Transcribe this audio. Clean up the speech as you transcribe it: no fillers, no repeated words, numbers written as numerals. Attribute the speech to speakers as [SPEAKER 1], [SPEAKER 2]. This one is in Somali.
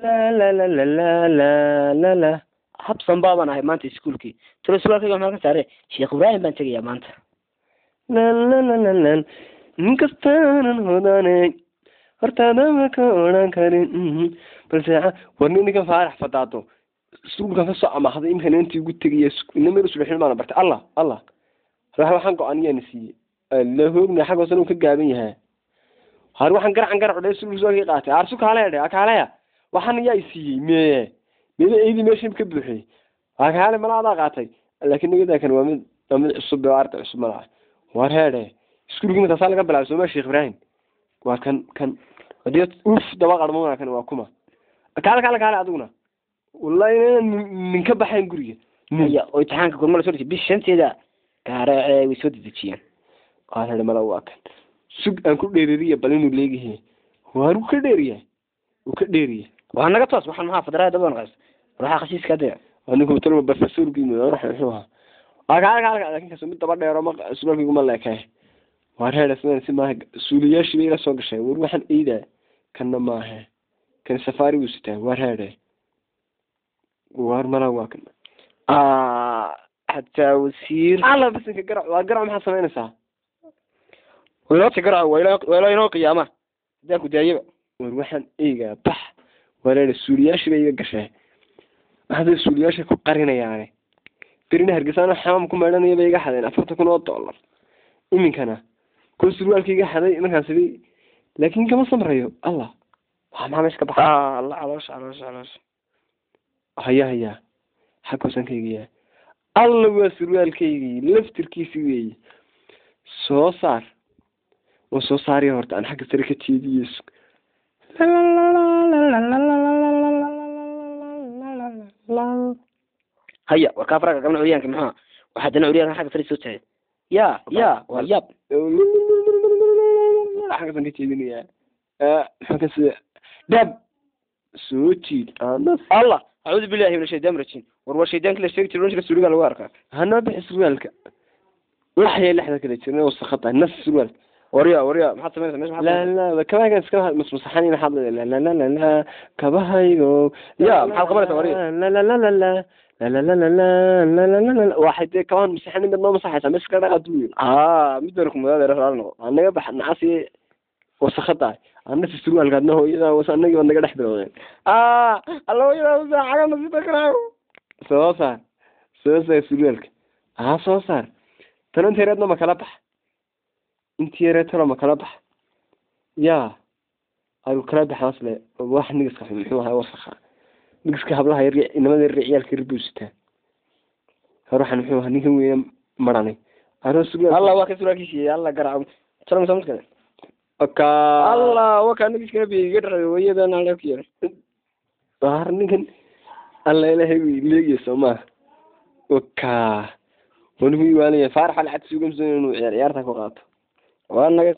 [SPEAKER 1] لا لا لا لا لا لا لا لا حبسن بابا هاي مانتي سكولكي ترى سؤالك يوم هذا ساري شيخ إبراهيم بنتجي يا مانت لا لا لا لا لا نكستان هداني hortaada ma ka odhan karin balse warni ninkan faarax fadaato suulka ka soo amaaxday imkan intii ugu tegaya inamir subaxin maana bartay allah waxaan go'aaniyeen siiyey la hoogna xaq wasan uu ka gaaban yahay har waxaan garac codey suulka soo qaatay arsu kaalaya waxaan yaa siiyey meeyo eedi meeshin ka buuxay kaale malaada qaatay laakiin nigada kan waa mid cusub arta cusub malaha war heede iskuulkii inta sal laga bilaabay Soomaa Sheekh Ibrahim waa kan وديت اوف دبا قرمونا كان واكما كاله ادغنا والله من كبخين غريه يا او امتحانك كل مره سورتي بشنتيدا كاره وي سو دجيان قال لما لو واكن سوق ان ku dheeririya balinu leeyahay waanu ka dheeriye waana toos waxaan ma fadraa daban qaas waxa khasiiska daa anigu talaba professor giimo ruuxa laakiin kaso mid daba dheero ma suuqaygu ma leekay wareer si ma suuliyaashii ila soo gashay war waxaan eedaa kana maaha kan safari u sitaa wareer war mala waakan hatta wasiir ala bas ka garaac maxaa sameynaysaa wala tigraa wala inoo qiyaama hadaa ku daayaba war waxaan eegaa bax wareer suuliyaashii iga gashay hada suuliyaashii ku qarinayaan birina hargeysa xamam ku meedanaya bay iga xadeen $40,000 iminkana كوسروالكيga xaday markaan sidii laakiin kama samrayo Allah waxa ma meeska baxay Allah calosh haya xakusankayga Allah waa surwaalkaygi laftirkiisi weey soo saari horta aan xagga sare ka tiidiyo haya warka faraga gabna curiyaanka maxaa waxa dana curiyaanka xagga sare soo tahay يا وياب حاجة تنتهي حاجة دب سوتي الله أعوذ بالله من الشيطان الرجيم وروا شيطان كل شيء تلونش السوري على وارك هنا بحسوالك وحيا اللي حدا كده تشرنا وسخطها نفس السؤال وريا ما حط مش لا كمان كان سكنها مصحانين حظ لا كبهايو يا محل قبلت وريا لا لا واحد كمان مسحنين بدنا مصحته مش كذا قدوي مدركم هذا رفعنا انا بحنا عسي وسخطها انا في السؤال قدنا هو اذا وصلنا ونقعد نحضر الله يلا حاجه ما تذكرها صوصا سؤالك صوصا ترى انت ريدنا ما كلبح انت يريتنا ما كلبح يا هاي كلبح اصلا واحد نقص خفيف محوها وسخه نقص كهبلها يرجع انما الرجال كربوسته هروح نحوها نيجي وين مراني الله واخد سؤالك شيء الله قرع ترى ما سمعت كده اوكا الله وكان نقص كده بيقدر ويدنا على كير ظهر نكن الله إلهي ليجي سما اوكا ونبي وانا فارح على عد سوق مسنون عيارتك وقاط وانا